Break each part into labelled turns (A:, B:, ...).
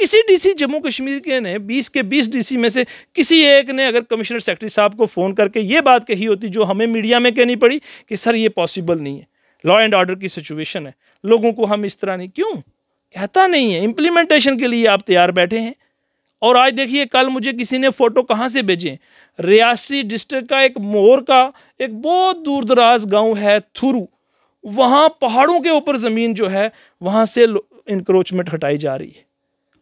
A: किसी डीसी जम्मू कश्मीर के ने 20 के 20 डीसी में से किसी एक ने अगर कमिश्नर सेक्रेटरी साहब को फ़ोन करके ये बात कही होती जो हमें मीडिया में कहनी पड़ी कि सर ये पॉसिबल नहीं है, लॉ एंड ऑर्डर की सिचुएशन है, लोगों को हम इस तरह नहीं, क्यों कहता नहीं है। इम्प्लीमेंटेशन के लिए आप तैयार बैठे हैं। और आज देखिए, कल मुझे किसी ने फ़ोटो कहाँ से भेजे, रियासी डिस्ट्रिक्ट का एक मोर का एक बहुत दूर दराज गाँव है थुरू, वहाँ पहाड़ों के ऊपर ज़मीन जो है वहाँ से इंक्रोचमेंट हटाई जा रही है।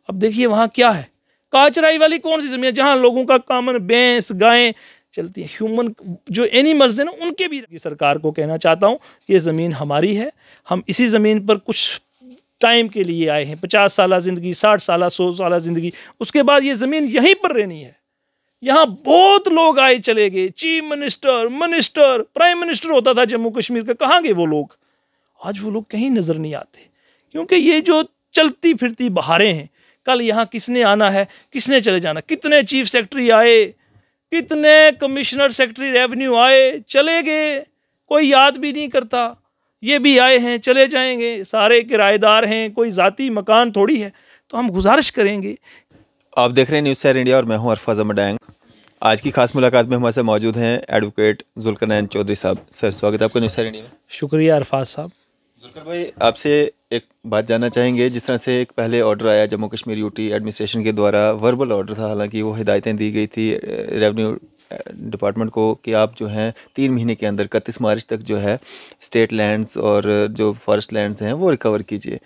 A: अब देखिए वहाँ क्या है, काचराई वाली कौन सी ज़मीन है जहाँ लोगों का कॉमन भैंस गायें चलती हैं, ह्यूमन जो एनिमल्स हैं ना उनके भी। सरकार को कहना चाहता हूँ ये ज़मीन हमारी है, हम इसी ज़मीन पर कुछ टाइम के लिए आए हैं, 50 साल ज़िंदगी, 60 साल, 100 साल ज़िंदगी, उसके बाद ये ज़मीन यहीं पर रहनी है। यहाँ बहुत लोग आए चले गए, चीफ मिनिस्टर, प्राइम मिनिस्टर होता था जम्मू कश्मीर का, कहाँ गए वो लोग? आज वो लोग कहीं नज़र नहीं आते, क्योंकि ये जो चलती फिरती बहारें हैं, कल यहाँ किसने आना है, किसने चले जाना। कितने चीफ सेक्रेटरी आए, कितने कमिश्नर सेक्रेटरी रेवेन्यू आए, चले गए, कोई याद भी नहीं करता। ये भी आए हैं, चले जाएंगे, सारे किराएदार हैं, कोई ज़ाती मकान थोड़ी है। तो हम गुजारिश करेंगे।
B: आप देख रहे हैं न्यूज़ शहर इंडिया और मैं हूं अरफाज अहमद डैंग। आज की खास मुलाकात में हमारे साथ मौजूद हैं एडवोकेट जुल्करनैन चौधरी साहब। सर, स्वागत है आपका न्यूज़ शहर इंडिया में।
A: शुक्रिया अरफाज साहब।
B: जुल्कर भाई, आपसे एक बात जानना चाहेंगे। जिस तरह से एक पहले ऑर्डर आया जम्मू कश्मीर यूटी एडमिनिस्ट्रेशन के द्वारा, वर्बल ऑर्डर था, हालांकि वो हिदायतें दी गई थी रेवेन्यू डिपार्टमेंट को कि आप जो हैं 3 महीने के अंदर 31 मार्च तक जो है स्टेट लैंड्स और जो फॉरेस्ट लैंड्स हैं वो रिकवर कीजिए।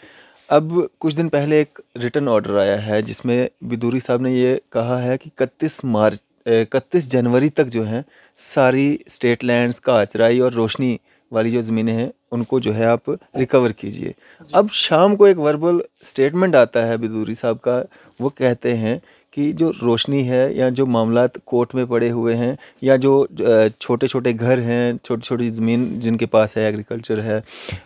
B: अब कुछ दिन पहले एक रिटर्न ऑर्डर आया है जिसमें बिदूरी साहब ने ये कहा है कि 31 जनवरी तक जो है सारी स्टेट लैंड्स का काचराई और रोशनी वाली जो ज़मीनें हैं उनको जो है आप रिकवर कीजिए। अब शाम को एक वर्बल स्टेटमेंट आता है बिदूरी साहब का, वो कहते हैं कि जो रोशनी है या जो मामलात कोर्ट में पड़े हुए हैं या जो छोटे छोटे घर हैं, छोटी छोटी ज़मीन जिनके पास है, एग्रीकल्चर है,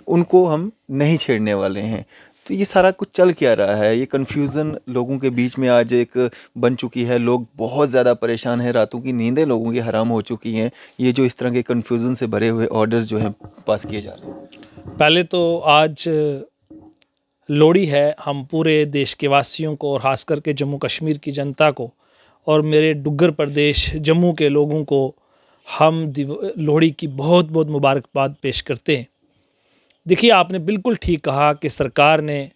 B: उनको हम नहीं छेड़ने वाले हैं। तो ये सारा कुछ चल क्या रहा है? ये कन्फ्यूज़न लोगों के बीच में आज एक बन चुकी है, लोग बहुत ज़्यादा परेशान हैं, रातों की नींदें लोगों की हराम हो चुकी हैं। ये जो इस तरह के कन्फ्यूज़न से भरे हुए ऑर्डर्स जो हैं पास किए जा रहे हैं।
A: पहले तो आज लोहड़ी है, हम पूरे देश के वासियों को और ख़ास करके जम्मू कश्मीर की जनता को और मेरे डुग्गर प्रदेश जम्मू के लोगों को हम लोहड़ी की बहुत बहुत मुबारकबाद पेश करते हैं। देखिए, आपने बिल्कुल ठीक कहा कि सरकार ने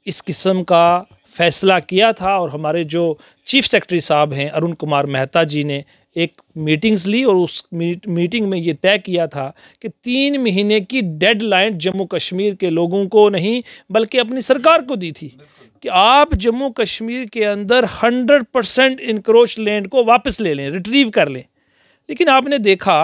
A: इस किस्म का फ़ैसला किया था और हमारे जो चीफ सेक्रेटरी साहब हैं अरुण कुमार मेहता जी ने एक मीटिंग्स ली और उस मीटिंग में ये तय किया था कि 3 महीने की डेडलाइन जम्मू कश्मीर के लोगों को नहीं बल्कि अपनी सरकार को दी थी कि आप जम्मू कश्मीर के अंदर 100% इंक्रोच लैंड को वापस ले लें, रिट्रीव कर लें। लेकिन आपने देखा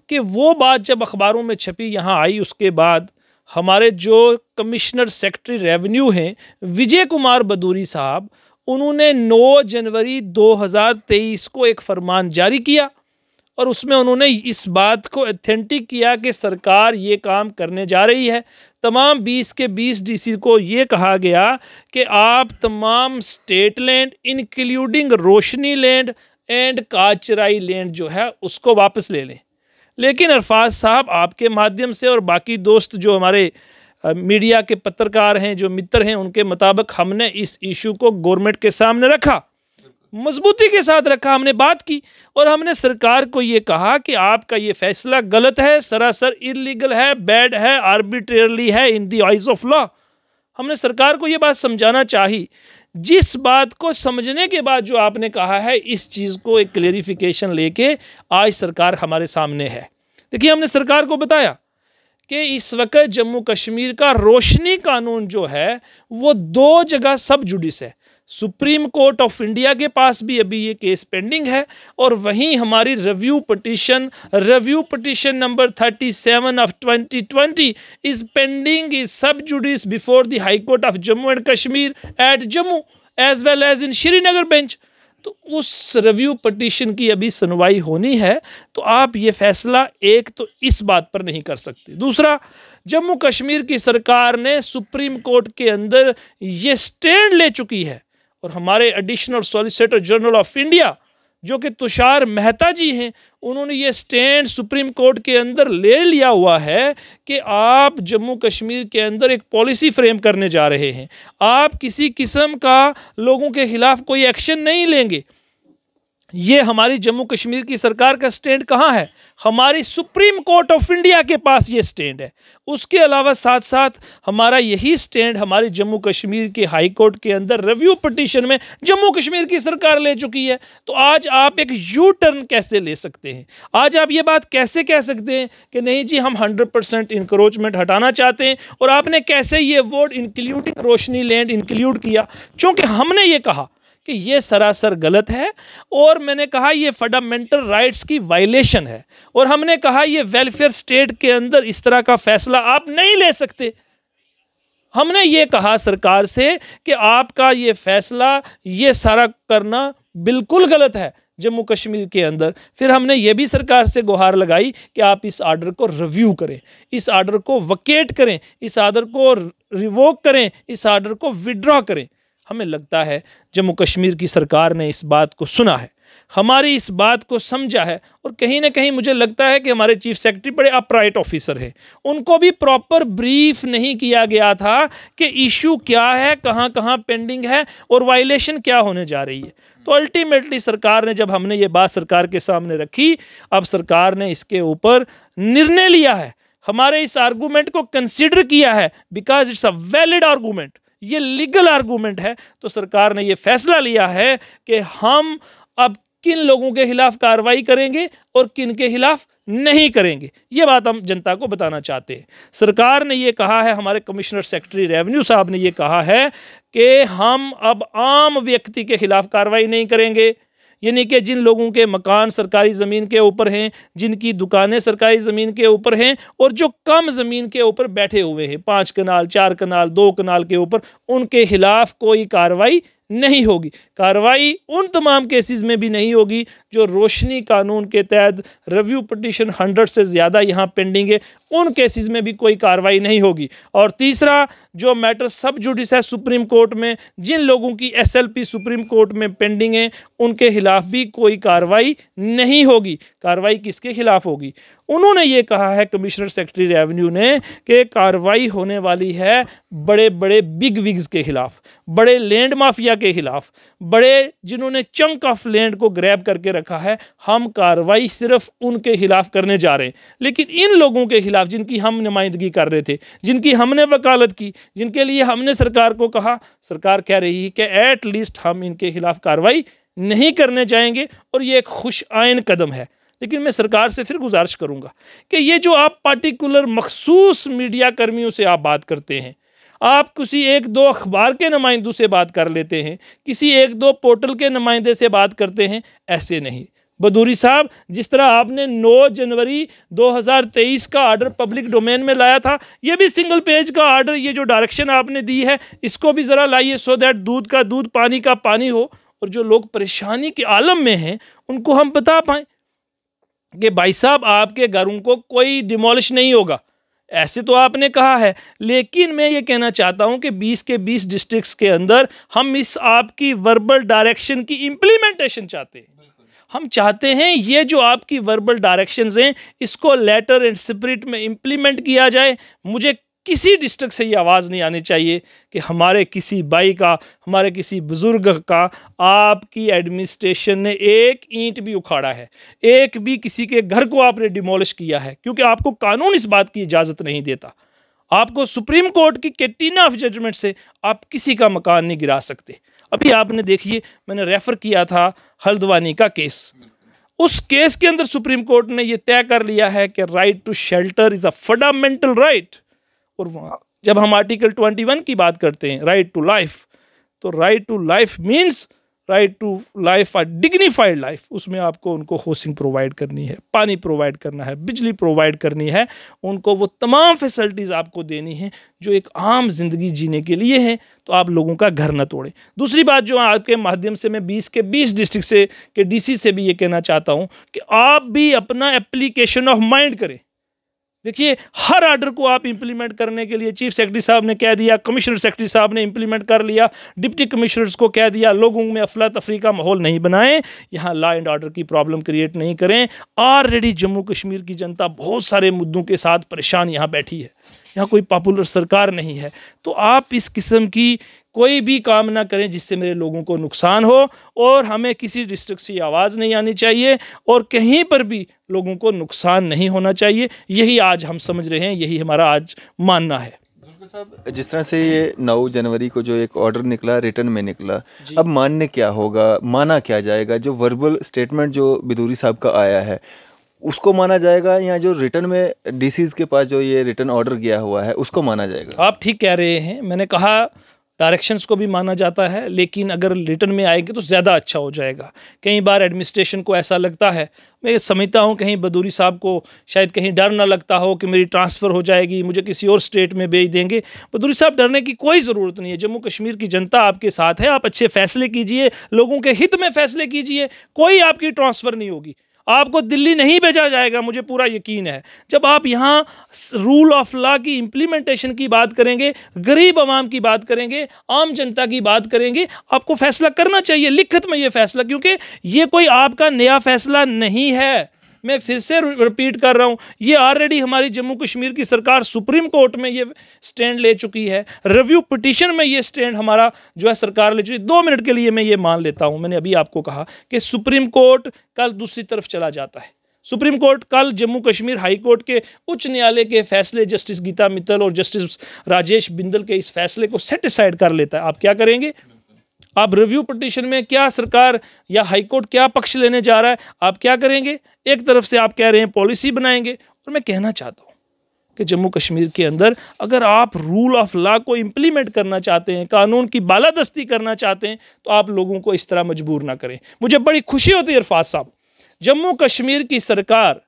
A: कि वो बात जब अखबारों में छपी, यहाँ आई, उसके बाद हमारे जो कमिश्नर सेक्रेटरी रेवेन्यू हैं विजय कुमार बदूरी साहब, उन्होंने 9 जनवरी 2023 को एक फरमान जारी किया और उसमें उन्होंने इस बात को ऑथेंटिक किया कि सरकार ये काम करने जा रही है। तमाम 20 के 20 डीसी को ये कहा गया कि आप तमाम state land including Roshni land and Kahcharai land जो है उसको वापस ले लें। लेकिन अरफाज साहब, आपके माध्यम से और बाकी दोस्त जो हमारे मीडिया के पत्रकार हैं, जो मित्र हैं, उनके मुताबिक हमने इस इशू को गवर्नमेंट के सामने रखा, मजबूती के साथ रखा, हमने बात की और हमने सरकार को ये कहा कि आपका ये फैसला गलत है, सरासर इलीगल है, बैड है, आर्बिट्रेरली है in the eyes of law. हमने सरकार को ये बात समझाना चाहिए। जिस बात को समझने के बाद जो आपने कहा है, इस चीज़ को एक क्लेरिफिकेशन लेके आज सरकार हमारे सामने है। देखिए, हमने सरकार को बताया कि इस वक्त जम्मू कश्मीर का रोशनी कानून जो है वो 2 जगह सब जुडिस है। सुप्रीम कोर्ट ऑफ इंडिया के पास भी अभी ये केस पेंडिंग है और वहीं हमारी review petition number 37 of 2020 is pending is sub judice before the high court of Jammu and Kashmir at Jammu as well as in Srinagar bench. तो उस रिव्यू पिटिशन की अभी सुनवाई होनी है। तो आप ये फैसला एक तो इस बात पर नहीं कर सकते। दूसरा, जम्मू कश्मीर की सरकार ने सुप्रीम कोर्ट के अंदर ये स्टैंड ले चुकी है और हमारे additional solicitor general of India जो कि तुषार मेहता जी हैं, उन्होंने ये स्टैंड सुप्रीम कोर्ट के अंदर ले लिया हुआ है कि आप जम्मू कश्मीर के अंदर एक पॉलिसी फ्रेम करने जा रहे हैं, आप किसी किस्म का लोगों के खिलाफ कोई एक्शन नहीं लेंगे। ये हमारी जम्मू कश्मीर की सरकार का स्टैंड कहाँ है? हमारी सुप्रीम कोर्ट ऑफ इंडिया के पास ये स्टैंड है। उसके अलावा साथ साथ हमारा यही स्टैंड हमारी जम्मू कश्मीर के हाई कोर्ट के अंदर रिव्यू पिटीशन में जम्मू कश्मीर की सरकार ले चुकी है। तो आज आप एक यू टर्न कैसे ले सकते हैं? आज आप ये बात कैसे कह सकते हैं कि नहीं जी हम 100% इंक्रोचमेंट हटाना चाहते हैं, और आपने कैसे ये word including Roshni land include किया? चूँकि हमने ये कहा कि ये सरासर गलत है, और मैंने कहा ये फंडामेंटल राइट्स की वायलेशन है, और हमने कहा ये वेलफेयर स्टेट के अंदर इस तरह का फैसला आप नहीं ले सकते। हमने ये कहा सरकार से कि आपका ये फैसला, ये सारा करना बिल्कुल गलत है जम्मू कश्मीर के अंदर। फिर हमने ये भी सरकार से गुहार लगाई कि आप इस आर्डर को रिव्यू करें, इस आर्डर को वकेट करें, इस आर्डर को रिवोक करें, इस आर्डर को विड्रॉ करें। हमें लगता है जम्मू कश्मीर की सरकार ने इस बात को सुना है, हमारी इस बात को समझा है, और कहीं ना कहीं मुझे लगता है कि हमारे चीफ सेक्रेटरी बड़े अपराइट ऑफिसर हैं, उनको भी प्रॉपर ब्रीफ नहीं किया गया था कि इशू क्या है, कहाँ कहाँ पेंडिंग है और वायलेशन क्या होने जा रही है। तो अल्टीमेटली सरकार ने, जब हमने ये बात सरकार के सामने रखी, अब सरकार ने इसके ऊपर निर्णय लिया है, हमारे इस आर्गूमेंट को कंसिडर किया है, because it's a valid argument, ये लीगल आर्गूमेंट है। तो सरकार ने ये फैसला लिया है कि हम अब किन लोगों के खिलाफ कार्रवाई करेंगे और किन के खिलाफ नहीं करेंगे, ये बात हम जनता को बताना चाहते हैं। सरकार ने ये कहा है, हमारे कमिश्नर सेक्रेटरी रेवेन्यू साहब ने ये कहा है कि हम अब आम व्यक्ति के खिलाफ कार्रवाई नहीं करेंगे, यानी कि जिन लोगों के मकान सरकारी ज़मीन के ऊपर हैं, जिनकी दुकानें सरकारी ज़मीन के ऊपर हैं, और जो कम ज़मीन के ऊपर बैठे हुए हैं, 5 कनाल 4 कनाल 2 कनाल के ऊपर, उनके खिलाफ कोई कार्रवाई नहीं होगी। कार्रवाई उन तमाम केसेस में भी नहीं होगी जो रोशनी कानून के तहत रिव्यू पिटीशन 100 से ज़्यादा यहाँ पेंडिंग है, उन केसेस में भी कोई कार्रवाई नहीं होगी। और तीसरा, जो मैटर सब जुडिस है सुप्रीम कोर्ट में, जिन लोगों की SLP सुप्रीम कोर्ट में पेंडिंग है, उनके खिलाफ भी कोई कार्रवाई नहीं होगी। कार्रवाई किसके खिलाफ होगी? उन्होंने ये कहा है कमिश्नर सेक्रेटरी रेवेन्यू ने कि कार्रवाई होने वाली है बड़े बड़े बिग विग्स के खिलाफ, बड़े लैंड माफिया के खिलाफ, बड़े जिन्होंने चंक ऑफ लैंड को ग्रैब करके रखा है। हम कार्रवाई सिर्फ उनके खिलाफ करने जा रहे हैं, लेकिन इन लोगों के खिलाफ जिनकी हम नुमाइंदगी कर रहे थे, जिनकी हमने वकालत की, जिनके लिए हमने सरकार को कहा, सरकार कह रही है कि एट लीस्ट हम इनके खिलाफ कार्रवाई नहीं करने जाएंगे, और ये एक खुश आइन कदम है। लेकिन मैं सरकार से फिर गुजारिश करूंगा कि ये जो आप पार्टिकुलर मखसूस मीडिया कर्मियों से आप बात करते हैं, आप किसी 1-2 अखबार के नुमाइंदों से बात कर लेते हैं, किसी 1-2 पोर्टल के नुमाइंदे से बात करते हैं, ऐसे नहीं। बदूरी साहब, जिस तरह आपने 9 जनवरी 2023 का आर्डर पब्लिक डोमेन में लाया था, ये भी सिंगल पेज का आर्डर, ये जो डायरेक्शन आपने दी है, इसको भी ज़रा लाइए, सो दैट दूध का दूध पानी का पानी हो, और जो लोग परेशानी के आलम में हैं उनको हम बता पाएँ कि भाई साहब आपके घरों को कोई डिमोलिश नहीं होगा, ऐसे तो आपने कहा है। लेकिन मैं ये कहना चाहता हूं कि 20 के 20 डिस्ट्रिक्ट्स के अंदर हम इस आपकी वर्बल डायरेक्शन की इम्प्लीमेंटेशन चाहते हैं। हम चाहते हैं ये जो आपकी वर्बल डायरेक्शंस हैं, इसको लेटर एंड स्पिरिट में इम्प्लीमेंट किया जाए। मुझे किसी डिस्ट्रिक्ट से ये आवाज़ नहीं आनी चाहिए कि हमारे किसी भाई का, हमारे किसी बुज़ुर्ग का आपकी एडमिनिस्ट्रेशन ने एक ईंट भी उखाड़ा है, एक भी किसी के घर को आपने डिमोलिश किया है, क्योंकि आपको कानून इस बात की इजाज़त नहीं देता। आपको सुप्रीम कोर्ट की कैटिना ऑफ जजमेंट से आप किसी का मकान नहीं गिरा सकते। अभी आपने देखिए, मैंने रेफ़र किया था हल्द्वानी का केस, उस केस के अंदर सुप्रीम कोर्ट ने यह तय कर लिया है कि right to shelter is a fundamental right. और वहाँ जब हम आर्टिकल 21 की बात करते हैं, राइट टू लाइफ, तो right to life means right to life, a dignified life. उसमें आपको उनको हाउसिंग प्रोवाइड करनी है, पानी प्रोवाइड करना है, बिजली प्रोवाइड करनी है, उनको वो तमाम फैसिलिटीज़ आपको देनी है जो एक आम जिंदगी जीने के लिए हैं। तो आप लोगों का घर न तोड़ें। दूसरी बात जो आपके माध्यम से मैं 20 के 20 डिस्ट्रिक्ट से के DC से भी ये कहना चाहता हूँ कि आप भी अपना एप्लीकेशन ऑफ माइंड करें। देखिए, हर आर्डर को आप इंप्लीमेंट करने के लिए चीफ सेक्रेटरी साहब ने कह दिया, कमिश्नर सेक्रेटरी साहब ने इंप्लीमेंट कर लिया, डिप्टी कमिश्नर्स को कह दिया, लोगों में अफरा तफरी का माहौल नहीं बनाएं, यहाँ लॉ एंड ऑर्डर की प्रॉब्लम क्रिएट नहीं करें। ऑलरेडी जम्मू कश्मीर की जनता बहुत सारे मुद्दों के साथ परेशान यहाँ बैठी है, यहाँ कोई पॉपुलर सरकार नहीं है। तो आप इस किस्म की कोई भी काम ना करें जिससे मेरे लोगों को नुकसान हो, और हमें किसी डिस्ट्रिक्ट से आवाज़ नहीं आनी चाहिए और कहीं पर भी लोगों को नुकसान नहीं होना चाहिए। यही आज हम समझ रहे हैं, यही हमारा आज मानना है।
B: साहब, जिस तरह से ये 9 जनवरी को जो एक ऑर्डर निकला, रिटर्न में निकला, अब मानने क्या होगा, माना क्या जाएगा? जो वर्बल स्टेटमेंट जो बिदूरी साहब का आया है उसको माना जाएगा, या जो रिटर्न में डीसीज के पास जो ये रिटर्न ऑर्डर गया हुआ है उसको माना जाएगा?
A: आप ठीक कह रहे हैं, मैंने कहा डायरेक्शंस को भी माना जाता है, लेकिन अगर रिटर्न में आएगी तो ज़्यादा अच्छा हो जाएगा। कई बार एडमिनिस्ट्रेशन को ऐसा लगता है, मैं समझता हूँ कहीं बदूरी साहब को शायद कहीं डर ना लगता हो कि मेरी ट्रांसफ़र हो जाएगी, मुझे किसी और स्टेट में भेज देंगे। बदूरी साहब, डरने की कोई ज़रूरत नहीं है। जम्मू कश्मीर की जनता आपके साथ है, आप अच्छे फैसले कीजिए, लोगों के हित में फैसले कीजिए, कोई आपकी ट्रांसफ़र नहीं होगी, आपको दिल्ली नहीं भेजा जाएगा, मुझे पूरा यकीन है। जब आप यहाँ रूल ऑफ लॉ की इम्प्लीमेंटेशन की बात करेंगे, गरीब आवाम की बात करेंगे, आम जनता की बात करेंगे, आपको फैसला करना चाहिए लिखित में ये फैसला, क्योंकि ये कोई आपका नया फैसला नहीं है। मैं फिर से रिपीट कर रहा हूँ, ये ऑलरेडी हमारी जम्मू कश्मीर की सरकार सुप्रीम कोर्ट में ये स्टैंड ले चुकी है, रिव्यू पिटीशन में ये स्टैंड हमारा जो है सरकार ले चुकी है। 2 मिनट के लिए मैं ये मान लेता हूँ, मैंने अभी आपको कहा कि सुप्रीम कोर्ट कल दूसरी तरफ चला जाता है। सुप्रीम कोर्ट कल जम्मू कश्मीर हाई कोर्ट के उच्च न्यायालय के फैसले, जस्टिस गीता मित्तल और जस्टिस राजेश बिंदल के इस फैसले को सेट असाइड कर लेता है। आप क्या करेंगे? आप रिव्यू पिटीशन में क्या सरकार या हाई कोर्ट क्या पक्ष लेने जा रहा है, आप क्या करेंगे? एक तरफ से आप कह रहे हैं पॉलिसी बनाएंगे, और मैं कहना चाहता हूँ कि जम्मू कश्मीर के अंदर अगर आप रूल ऑफ लॉ को इम्प्लीमेंट करना चाहते हैं, कानून की बालादस्ती करना चाहते हैं, तो आप लोगों को इस तरह मजबूर ना करें। मुझे बड़ी खुशी होती है इरफाज साहब, जम्मू कश्मीर की सरकार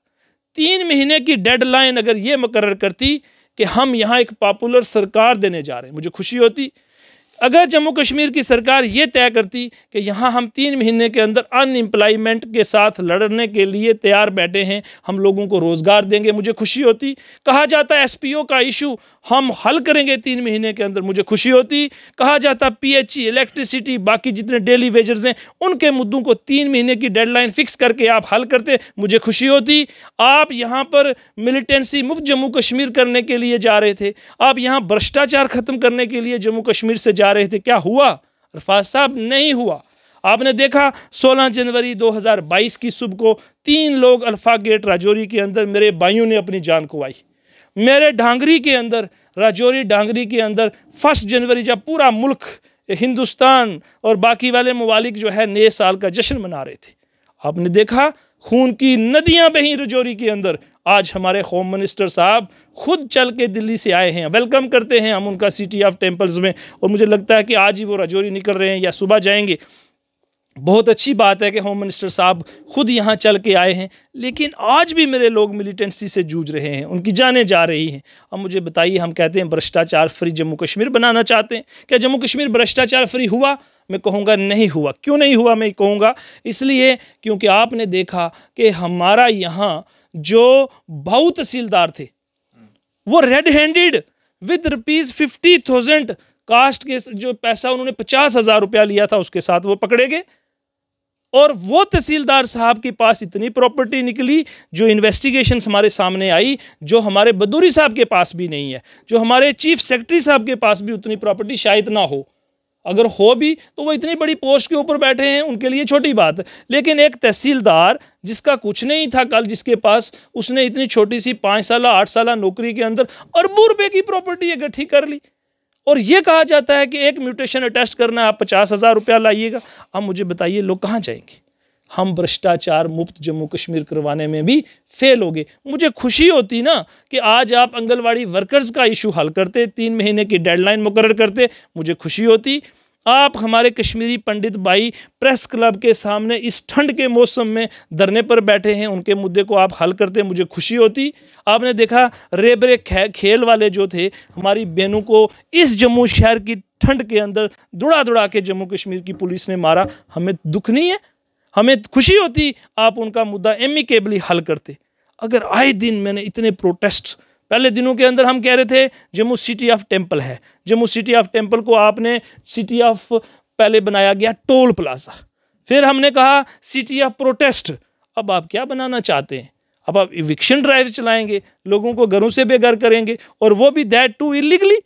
A: 3 महीने की डेडलाइन अगर ये मुकर्रर करती कि हम यहाँ एक पॉपुलर सरकार देने जा रहे हैं, मुझे खुशी होती। अगर जम्मू कश्मीर की सरकार ये तय करती कि यहाँ हम 3 महीने के अंदर अनएम्प्लॉयमेंट के साथ लड़ने के लिए तैयार बैठे हैं, हम लोगों को रोज़गार देंगे, मुझे खुशी होती। कहा जाता है SPO का इशू हम हल करेंगे 3 महीने के अंदर, मुझे खुशी होती। कहा जाता PHE, इलेक्ट्रिसिटी, बाकी जितने डेली वेजर्स हैं उनके मुद्दों को 3 महीने की डेडलाइन फिक्स करके आप हल करते, मुझे खुशी होती। आप यहाँ पर मिलिटेंसी मुक्त जम्मू कश्मीर करने के लिए जा रहे थे, आप यहाँ भ्रष्टाचार ख़त्म करने के लिए जम्मू कश्मीर से जा रहे थे, क्या हुआ अरफाज साहब? नहीं हुआ। आपने देखा 16 जनवरी 2022 की सुबह को 3 लोग अल्फा गेट राजौरी के अंदर मेरे भाइयों ने अपनी जान खुआई। मेरे डांगरी के अंदर, राजौरी डांगरी के अंदर 1 जनवरी जब पूरा मुल्क, हिंदुस्तान और बाकी वाले ममालिक जो है नए साल का जश्न मना रहे थे, आपने देखा खून की नदियां बहीं राजौरी के अंदर। आज हमारे होम मिनिस्टर साहब खुद चल के दिल्ली से आए हैं, वेलकम करते हैं हम उनका सिटी ऑफ टेम्पल्स में, और मुझे लगता है कि आज ही वो राजौरी निकल रहे हैं या सुबह जाएंगे। बहुत अच्छी बात है कि होम मिनिस्टर साहब खुद यहाँ चल के आए हैं, लेकिन आज भी मेरे लोग मिलिटेंसी से जूझ रहे हैं, उनकी जानें जा रही हैं। अब मुझे बताइए, हम कहते हैं भ्रष्टाचार फ्री जम्मू कश्मीर बनाना चाहते हैं, क्या जम्मू कश्मीर भ्रष्टाचार फ्री हुआ? मैं कहूँगा नहीं हुआ। क्यों नहीं हुआ? मैं कहूँगा इसलिए क्योंकि आपने देखा कि हमारा यहाँ जो भाऊ तहसीलदार थे वो रेड हैंडेड विद ₹50,000 कास्ट के जो पैसा उन्होंने 50,000 रुपया लिया था उसके साथ वो पकड़े गए। और वो तहसीलदार साहब के पास इतनी प्रॉपर्टी निकली जो इन्वेस्टिगेशंस हमारे सामने आई, जो हमारे बदूरी साहब के पास भी नहीं है, जो हमारे चीफ सेक्रेटरी साहब के पास भी उतनी प्रॉपर्टी शायद ना हो। अगर हो भी तो वो इतनी बड़ी पोस्ट के ऊपर बैठे हैं, उनके लिए छोटी बात है। लेकिन एक तहसीलदार जिसका कुछ नहीं था कल, जिसके पास उसने इतनी छोटी सी 5 साल 8 साल नौकरी के अंदर अरबों रुपए की प्रॉपर्टी इकट्ठी कर ली, और ये कहा जाता है कि एक म्यूटेशन अटेस्ट करना है, आप 50,000 रुपया लाइएगा। अब मुझे बताइए लोग कहाँ जाएंगे? हम भ्रष्टाचार मुक्त जम्मू कश्मीर करवाने में भी फेल हो गए। मुझे खुशी होती ना कि आज आप आंगनवाड़ी वर्कर्स का इशू हल करते, 3 महीने की डेडलाइन मुकर्रर करते, मुझे खुशी होती। आप हमारे कश्मीरी पंडित भाई प्रेस क्लब के सामने इस ठंड के मौसम में धरने पर बैठे हैं, उनके मुद्दे को आप हल करते, मुझे खुशी होती। आपने देखा रेबरे खेल वाले जो थे, हमारी बहनों को इस जम्मू शहर की ठंड के अंदर दुड़ा दुड़ा के जम्मू कश्मीर की पुलिस ने मारा, हमें दुख नहीं है? हमें खुशी होती आप उनका मुद्दा एमिकेबली हल करते। अगर आए दिन मैंने इतने प्रोटेस्ट, पहले दिनों के अंदर हम कह रहे थे जम्मू सिटी ऑफ टेम्पल है, जम्मू सिटी ऑफ टेम्पल को आपने सिटी ऑफ पहले बनाया गया टोल प्लाजा, फिर हमने कहा सिटी ऑफ प्रोटेस्ट। अब आप क्या बनाना चाहते हैं? अब आप इविक्शन ड्राइव चलाएंगे, लोगों को घरों से बेघर करेंगे, और वो भी दैट टू इलीगली।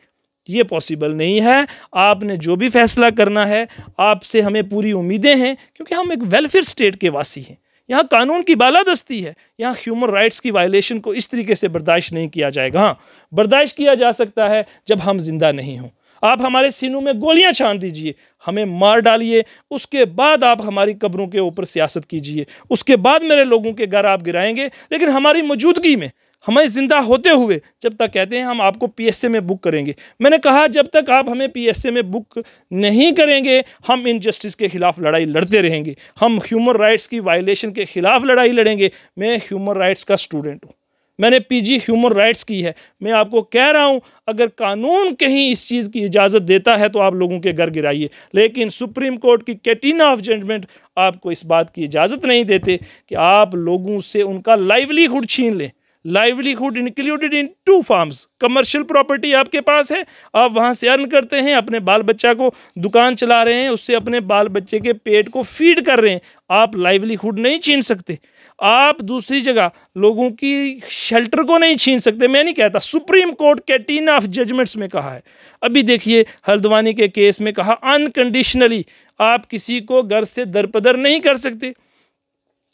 A: ये पॉसिबल नहीं है। आपने जो भी फैसला करना है, आपसे हमें पूरी उम्मीदें हैं, क्योंकि हम एक वेलफेयर स्टेट के वासी हैं। यहाँ कानून की बालादस्ती है, यहाँ ह्यूमन राइट्स की वायलेशन को इस तरीके से बर्दाश्त नहीं किया जाएगा। हाँ, बर्दाश्त किया जा सकता है जब हम जिंदा नहीं हों। आप हमारे सीनों में गोलियां छान दीजिए, हमें मार डालिए, उसके बाद आप हमारी कब्रों के ऊपर सियासत कीजिए, उसके बाद मेरे लोगों के घर आप गिराएंगे, लेकिन हमारी मौजूदगी में, हमें जिंदा होते हुए जब तक कहते हैं हम आपको पीएसए में बुक करेंगे। मैंने कहा जब तक आप हमें पीएसए में बुक नहीं करेंगे, हम इनजस्टिस के खिलाफ लड़ाई लड़ते रहेंगे, हम ह्यूमन राइट्स की वायलेशन के खिलाफ लड़ाई लड़ेंगे। मैं ह्यूमन राइट्स का स्टूडेंट हूँ, मैंने पीजी ह्यूमन राइट्स की है। मैं आपको कह रहा हूं, अगर कानून कहीं इस चीज़ की इजाज़त देता है तो आप लोगों के घर गिराइए, लेकिन सुप्रीम कोर्ट की कैटिना ऑफ जजमेंट आपको इस बात की इजाज़त नहीं देते कि आप लोगों से उनका लाइवलीहुड छीन लें। Livelihood included in 2 forms. Commercial property आपके पास है, आप वहाँ से अर्न करते हैं, अपने बाल बच्चा को दुकान चला रहे हैं, उससे अपने बाल बच्चे के पेट को फीड कर रहे हैं। आप लाइवलीहुड नहीं छीन सकते। आप दूसरी जगह लोगों की शेल्टर को नहीं छीन सकते। मैं नहीं कहता, सुप्रीम कोर्ट कैटिना ऑफ जजमेंट्स में कहा है। अभी देखिए हल्द्वानी के केस में कहा अनकंडीशनली आप किसी को घर से दरपदर नहीं कर सकते।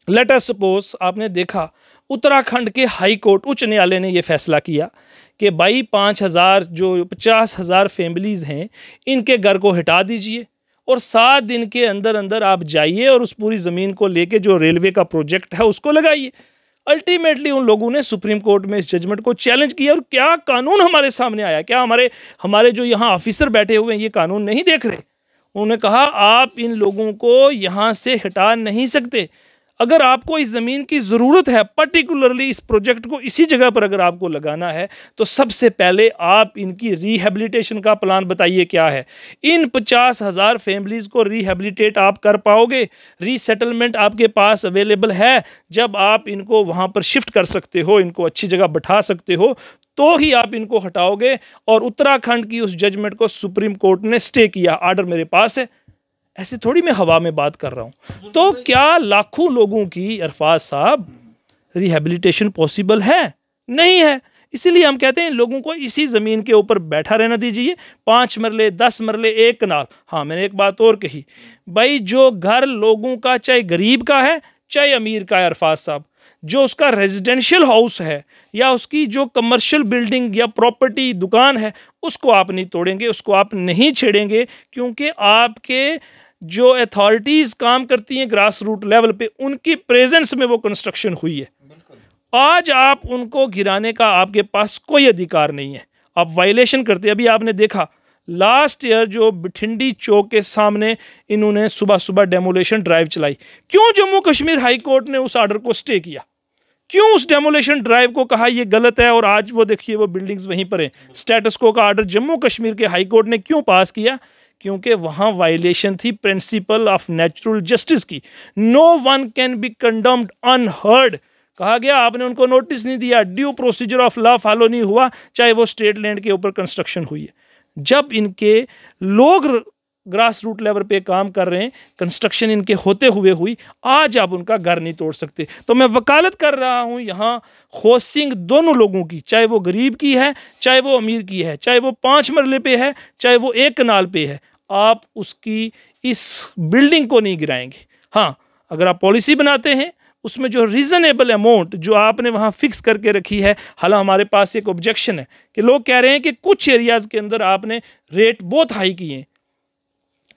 A: लेट अस सपोज, आपने देखा उत्तराखंड के हाई कोर्ट उच्च न्यायालय ने यह फैसला किया कि भाई 5,000 जो 50,000 फैमिलीज़ हैं, इनके घर को हटा दीजिए और 7 दिन के अंदर अंदर आप जाइए और उस पूरी ज़मीन को लेके जो रेलवे का प्रोजेक्ट है उसको लगाइए। अल्टीमेटली उन लोगों ने सुप्रीम कोर्ट में इस जजमेंट को चैलेंज किया, और क्या कानून हमारे सामने आया? क्या हमारे जो यहाँ ऑफिसर बैठे हुए हैं ये कानून नहीं देख रहे? उन्होंने कहा आप इन लोगों को यहाँ से हटा नहीं सकते। अगर आपको इस ज़मीन की ज़रूरत है, पर्टिकुलरली इस प्रोजेक्ट को इसी जगह पर अगर आपको लगाना है, तो सबसे पहले आप इनकी रिहेबिलिटेशन का प्लान बताइए क्या है। इन 50,000 फैमिलीज़ को रिहेबिलिटेट आप कर पाओगे? रीसेटलमेंट आपके पास अवेलेबल है? जब आप इनको वहाँ पर शिफ्ट कर सकते हो, इनको अच्छी जगह बैठा सकते हो, तो ही आप इनको हटाओगे। और उत्तराखंड की उस जजमेंट को सुप्रीम कोर्ट ने स्टे किया, आर्डर मेरे पास है। ऐसे थोड़ी मैं हवा में बात कर रहा हूँ। तो क्या लाखों लोगों की, अरफाज साहब, रिहेबिलिटेशन पॉसिबल है? नहीं है। इसीलिए हम कहते हैं लोगों को इसी ज़मीन के ऊपर बैठा रहना दीजिए। 5 मरले, 10 मरले, 1 कनाल। हाँ, मैंने एक बात और कही, भाई जो घर लोगों का, चाहे गरीब का है चाहे अमीर का है, अरफाज साहब, जो उसका रेजिडेंशियल हाउस है या उसकी जो कमर्शियल बिल्डिंग या प्रॉपर्टी दुकान है, उसको आप नहीं तोड़ेंगे, उसको आप नहीं छेड़ेंगे, क्योंकि आपके जो अथॉरिटीज़ काम करती हैं ग्रास रूट लेवल पे, उनकी प्रेजेंस में वो कंस्ट्रक्शन हुई है। आज आप उनको गिराने का आपके पास कोई अधिकार नहीं है, आप वायलेशन करते हैं। अभी आपने देखा लास्ट ईयर जो बठिंडी चौक के सामने इन्होंने सुबह सुबह डेमोलेशन ड्राइव चलाई। क्यों जम्मू कश्मीर हाई कोर्ट ने उस आर्डर को स्टे किया? क्यों उस डेमोलेशन ड्राइव को कहा ये गलत है? और आज वो देखिए वो बिल्डिंग्स वहीं पर हैं। स्टेटस को का आर्डर जम्मू कश्मीर के हाई कोर्ट ने क्यों पास किया? क्योंकि वहाँ वायलेशन थी प्रिंसिपल ऑफ नेचुरल जस्टिस की। No one can be condemned unheard. कहा गया आपने उनको नोटिस नहीं दिया, due procedure of law follow नहीं हुआ, चाहे वो स्टेट लैंड के ऊपर कंस्ट्रक्शन हुई है। जब इनके लोग ग्रास रूट लेवल पे काम कर रहे हैं, कंस्ट्रक्शन इनके होते हुए हुई, आज आप उनका घर नहीं तोड़ सकते। तो मैं वकालत कर रहा हूँ यहाँ होस्टिंग दोनों लोगों की, चाहे वो गरीब की है चाहे वो अमीर की है, चाहे वो 5 मरले पे है चाहे वो 1 कनाल पे है, आप उसकी इस बिल्डिंग को नहीं गिराएंगे। हाँ, अगर आप पॉलिसी बनाते हैं उसमें जो रीज़नेबल अमाउंट जो आपने वहाँ फिक्स करके रखी है, हालांकि हमारे पास एक ऑब्जेक्शन है कि लोग कह रहे हैं कि कुछ एरियाज़ के अंदर आपने रेट बहुत हाई किए हैं।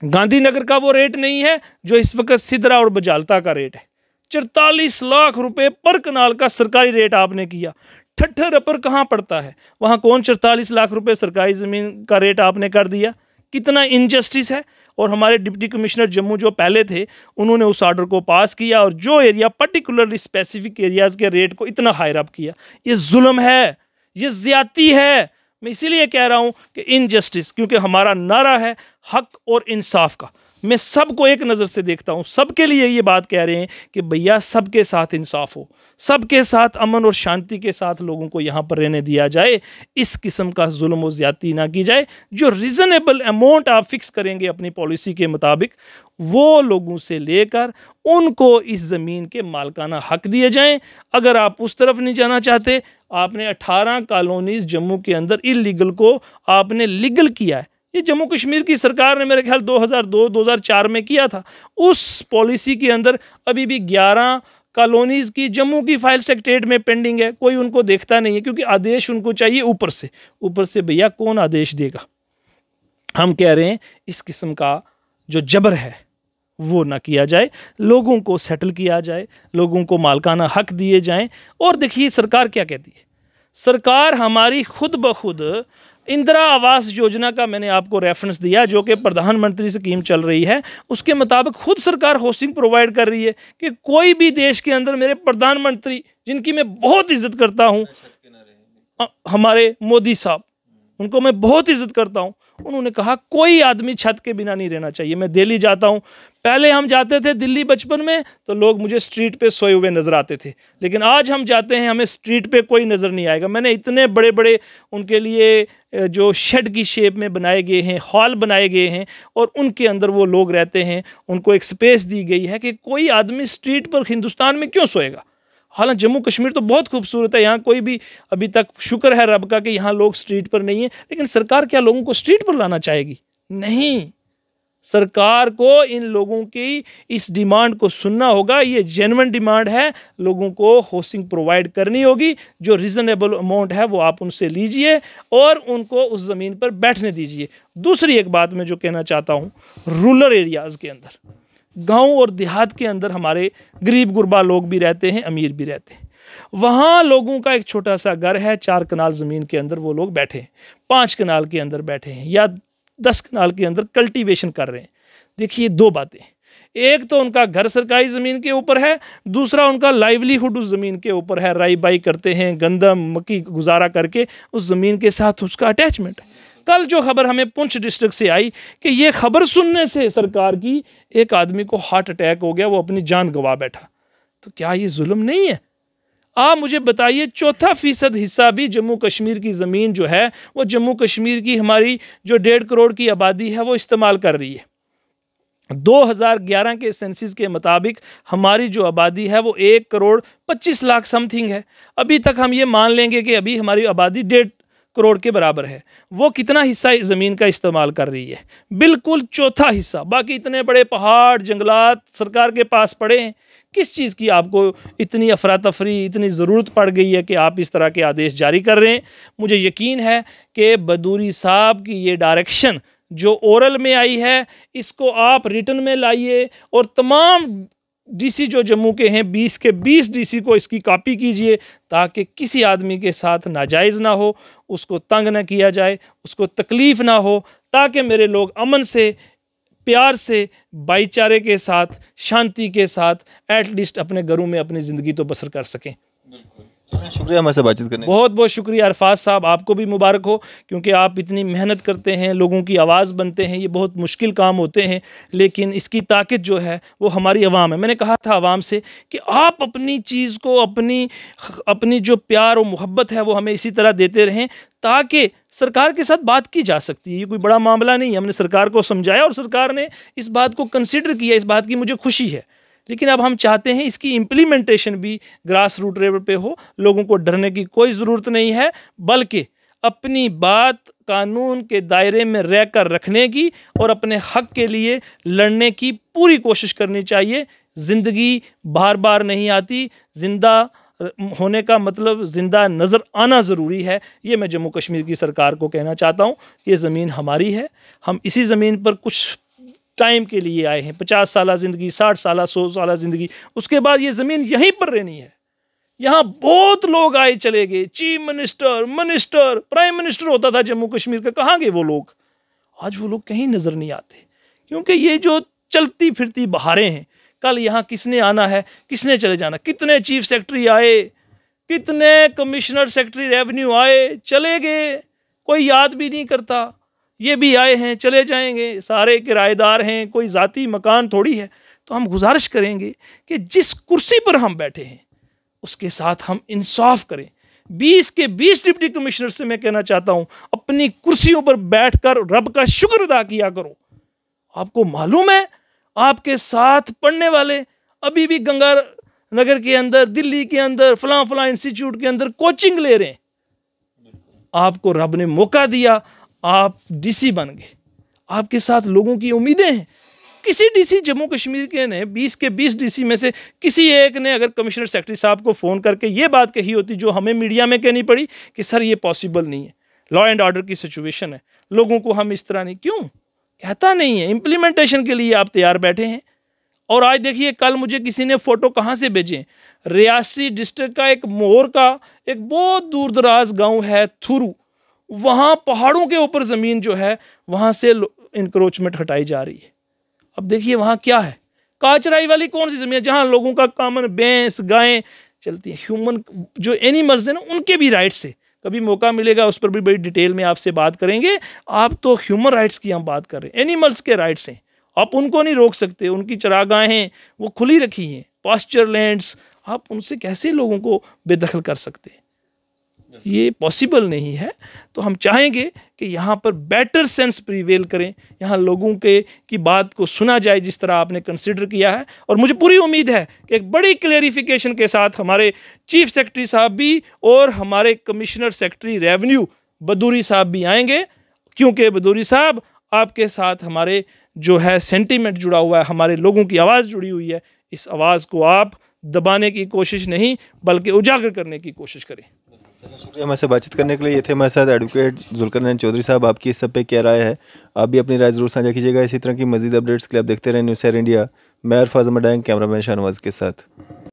A: गांधीनगर का वो रेट नहीं है जो इस वक्त सिदरा और बजालता का रेट है। 44 लाख रुपए पर कनाल का सरकारी रेट आपने किया। ठट्ठर अपर कहाँ पड़ता है? वहाँ कौन 44 लाख रुपए सरकारी ज़मीन का रेट आपने कर दिया? कितना इनजस्टिस है। और हमारे डिप्टी कमिश्नर जम्मू जो पहले थे, उन्होंने उस आर्डर को पास किया और जो एरिया पर्टिकुलरली स्पेसिफिक एरियाज़ के रेट को इतना हायर अप किया। ये जुल्म है, ये ज़्यादती है। मैं इसीलिए कह रहा हूँ कि इनजस्टिस, क्योंकि हमारा नारा है हक और इंसाफ का। मैं सबको एक नज़र से देखता हूँ, सबके लिए ये बात कह रहे हैं कि भैया सबके साथ इंसाफ हो, सबके साथ अमन और शांति के साथ लोगों को यहाँ पर रहने दिया जाए। इस किस्म का जुल्म और ज़्यादती ना की जाए। जो रीज़नेबल अमाउंट आप फिक्स करेंगे अपनी पॉलिसी के मुताबिक, वो लोगों से लेकर उनको इस ज़मीन के मालकाना हक दिए जाएं। अगर आप उस तरफ नहीं जाना चाहते, आपने 18 कॉलोनीज़ जम्मू के अंदर इलीगल को आपने लीगल किया है। ये जम्मू कश्मीर की सरकार ने मेरे ख्याल 2002-2004 में किया था। उस पॉलिसी के अंदर अभी भी 11 कॉलोनीज़ की जम्मू की फाइल सेक्रेटेरिएट में पेंडिंग है। कोई उनको देखता नहीं है, क्योंकि आदेश उनको चाहिए ऊपर से। ऊपर से भैया कौन आदेश देगा? हम कह रहे हैं इस किस्म का जो जबर है वो ना किया जाए, लोगों को सेटल किया जाए, लोगों को मालकाना हक दिए जाएं। और देखिए सरकार क्या कहती है। सरकार हमारी खुद ब खुद इंदिरा आवास योजना का मैंने आपको रेफरेंस दिया, जो कि प्रधानमंत्री स्कीम चल रही है, उसके मुताबिक खुद सरकार हाउसिंग प्रोवाइड कर रही है। कि कोई भी देश के अंदर मेरे प्रधानमंत्री, जिनकी मैं बहुत इज्जत करता हूँ, हमारे मोदी साहब, उनको मैं बहुत इज्जत करता हूँ, उन्होंने कहा कोई आदमी छत के बिना नहीं रहना चाहिए। मैं दिल्ली जाता हूँ, पहले हम जाते थे दिल्ली बचपन में तो लोग मुझे स्ट्रीट पे सोए हुए नज़र आते थे, लेकिन आज हम जाते हैं हमें स्ट्रीट पे कोई नज़र नहीं आएगा। मैंने इतने बड़े बड़े उनके लिए जो शेड की शेप में बनाए गए हैं, हॉल बनाए गए हैं, और उनके अंदर वो लोग रहते हैं। उनको एक स्पेस दी गई है कि कोई आदमी स्ट्रीट पर हिंदुस्तान में क्यों सोएगा। हालांकि जम्मू कश्मीर तो बहुत खूबसूरत है, यहाँ कोई भी अभी तक शुक्र है रब का कि यहाँ लोग स्ट्रीट पर नहीं है। लेकिन सरकार क्या लोगों को स्ट्रीट पर लाना चाहेगी? नहीं, सरकार को इन लोगों की इस डिमांड को सुनना होगा। ये जेन्युइन डिमांड है, लोगों को हाउसिंग प्रोवाइड करनी होगी। जो रीज़नेबल अमाउंट है वो आप उनसे लीजिए और उनको उस ज़मीन पर बैठने दीजिए। दूसरी एक बात मैं जो कहना चाहता हूँ, रूरल एरियाज़ के अंदर, गांव और देहात के अंदर हमारे गरीब गुरबा लोग भी रहते हैं, अमीर भी रहते हैं। वहाँ लोगों का एक छोटा सा घर है, 4 कनाल ज़मीन के अंदर वो लोग बैठे हैं, 5 कनाल के अंदर बैठे हैं, या 10 कनाल के अंदर कल्टीवेशन कर रहे हैं। देखिए दो बातें, एक तो उनका घर सरकारी ज़मीन के ऊपर है, दूसरा उनका लाइवलीहुड उस ज़मीन के ऊपर है। राई बाई करते हैं, गंदम मक्की गुजारा करके उस ज़मीन के साथ उसका अटैचमेंट है। कल जो खबर हमें पुंछ डिस्ट्रिक्ट से आई कि ये खबर सुनने से सरकार की एक आदमी को हार्ट अटैक हो गया, वो अपनी जान गंवा बैठा। तो क्या ये जुल्म नहीं है? आप मुझे बताइए, 4% हिस्सा भी जम्मू कश्मीर की ज़मीन जो है वो जम्मू कश्मीर की हमारी जो 1.5 करोड़ की आबादी है वो इस्तेमाल कर रही है। 2011 के सेंसस के मुताबिक हमारी जो आबादी है वो 1 करोड़ 25 लाख समथिंग है। अभी तक हम ये मान लेंगे कि अभी हमारी आबादी 1.5 करोड़ के बराबर है। वो कितना हिस्सा इस ज़मीन का इस्तेमाल कर रही है? बिल्कुल चौथा हिस्सा। बाकी इतने बड़े पहाड़ जंगलात सरकार के पास पड़े हैं। किस चीज़ की आपको इतनी अफरा तफरी, इतनी ज़रूरत पड़ गई है कि आप इस तरह के आदेश जारी कर रहे हैं? मुझे यकीन है कि बदूरी साहब की ये डायरेक्शन जो ओरल में आई है, इसको आप रिटन में लाइए और तमाम डीसी जो जम्मू के हैं 20 के 20 डीसी को इसकी कॉपी कीजिए, ताकि किसी आदमी के साथ नाजायज़ ना हो, उसको तंग ना किया जाए, उसको तकलीफ़ ना हो, ताकि मेरे लोग अमन से, प्यार से, भाईचारे के साथ, शांति के साथ एटलीस्ट अपने घरों में अपनी ज़िंदगी तो बसर कर सकें।
B: शुक्रिया हमारे से बातचीत करने।
A: बहुत बहुत शुक्रिया अरफाज साहब, आपको भी मुबारक हो, क्योंकि आप इतनी मेहनत करते हैं, लोगों की आवाज़ बनते हैं। ये बहुत मुश्किल काम होते हैं, लेकिन इसकी ताकत जो है वो हमारी आवाम है। मैंने कहा था आवाम से कि आप अपनी चीज़ को, अपनी जो प्यार और मोहब्बत है वो हमें इसी तरह देते रहें, ताकि सरकार के साथ बात की जा सकती है। ये कोई बड़ा मामला नहीं है। हमने सरकार को समझाया और सरकार ने इस बात को कंसिडर किया। इस बात की मुझे खुशी है। लेकिन अब हम चाहते हैं इसकी इम्प्लीमेंटेशन भी ग्रास रूट लेवल पे हो। लोगों को डरने की कोई ज़रूरत नहीं है, बल्कि अपनी बात कानून के दायरे में रहकर रखने की और अपने हक के लिए लड़ने की पूरी कोशिश करनी चाहिए। ज़िंदगी बार बार नहीं आती, ज़िंदा होने का मतलब ज़िंदा नज़र आना ज़रूरी है। ये मैं जम्मू कश्मीर की सरकार को कहना चाहता हूँ। ये ज़मीन हमारी है, हम इसी ज़मीन पर कुछ टाइम के लिए आए हैं। 50 साल ज़िंदगी, 60 साल, 100 साल ज़िंदगी, उसके बाद ये ज़मीन यहीं पर रहनी है। यहाँ बहुत लोग आए चले गए, चीफ मिनिस्टर, प्राइम मिनिस्टर होता था जम्मू कश्मीर का, कहाँ गए वो लोग? आज वो लोग कहीं नज़र नहीं आते, क्योंकि ये जो चलती फिरती बहारें हैं, कल यहाँ किसने आना है, किसने चले जाना। कितने चीफ सेक्रेटरी आए, कितने कमिश्नर सेक्रेटरी रेवेन्यू आए, चले गए, कोई याद भी नहीं करता। ये भी आए हैं, चले जाएंगे, सारे किराएदार हैं, कोई ज़ाती मकान थोड़ी है। तो हम गुजारिश करेंगे कि जिस कुर्सी पर हम बैठे हैं उसके साथ हम इंसाफ करें। 20 के 20 डिप्टी कमिश्नर से मैं कहना चाहता हूं, अपनी कुर्सियों पर बैठकर रब का शुक्र अदा किया करो। आपको मालूम है, आपके साथ पढ़ने वाले अभी भी गंगानगर के अंदर, दिल्ली के अंदर, फलां फलां इंस्टीट्यूट के अंदर कोचिंग ले रहे हैं। आपको रब ने मौका दिया, आप डीसी बन गए, आपके साथ लोगों की उम्मीदें हैं। किसी डीसी जम्मू कश्मीर के ने 20 के 20 डीसी में से किसी एक ने अगर कमिश्नर सेक्रेटरी साहब को फ़ोन करके ये बात कही होती जो हमें मीडिया में कहनी पड़ी कि सर ये पॉसिबल नहीं है, लॉ एंड ऑर्डर की सिचुएशन है, लोगों को हम इस तरह नहीं, क्यों कहता नहीं है। इम्प्लीमेंटेशन के लिए आप तैयार बैठे हैं। और आज देखिए, कल मुझे किसी ने फ़ोटो कहाँ से भेजे, रियासी डिस्ट्रिक्ट का एक मोर का एक बहुत दूर दराज गाँव है थुरू, वहाँ पहाड़ों के ऊपर ज़मीन जो है वहाँ से इंक्रोचमेंट हटाई जा रही है। अब देखिए वहाँ क्या है, काचराई वाली कौन सी ज़मीन है जहाँ लोगों का कॉमन भैंस गायें चलती हैं, ह्यूमन जो एनिमल्स हैं ना उनके भी राइट्स है। कभी मौका मिलेगा उस पर भी बड़ी डिटेल में आपसे बात करेंगे। आप तो ह्यूमन राइट्स की हम बात कर रहे हैं, एनिमल्स के राइट्स हैं, आप उनको नहीं रोक सकते। उनकी चरागाहें वो खुली रखी हैं, पास्चर लैंड्स, आप उनसे कैसे लोगों को बेदखल कर सकते हैं, ये पॉसिबल नहीं है। तो हम चाहेंगे कि यहाँ पर बेटर सेंस प्रीवेल करें, यहाँ लोगों के की बात को सुना जाए जिस तरह आपने कंसिडर किया है। और मुझे पूरी उम्मीद है कि एक बड़ी क्लेरिफिकेशन के साथ हमारे चीफ सेक्रेटरी साहब भी और हमारे कमिश्नर सेक्रेटरी रेवेन्यू बदूरी साहब भी आएंगे, क्योंकि बदूरी साहब आपके साथ हमारे जो है सेंटीमेंट जुड़ा हुआ है, हमारे लोगों की आवाज़ जुड़ी हुई है। इस आवाज़ को आप दबाने की कोशिश नहीं बल्कि उजागर करने की कोशिश करें।
B: चलिए, शुक्रिया हमारे से बातचीत करने के लिए। ये थे हमारे साथ एडवोकेट जुल्करनैन चौधरी साहब। आपकी इस सब पे क्या राय है, आप भी अपनी राय जरूर साझा कीजिएगा। इसी तरह की मजीद अपडेट्स के लिए आप देखते रहें न्यूज़ शेयर इंडिया। मैं अरफाज अहमद, कैमरामैन शाहनवाज के साथ।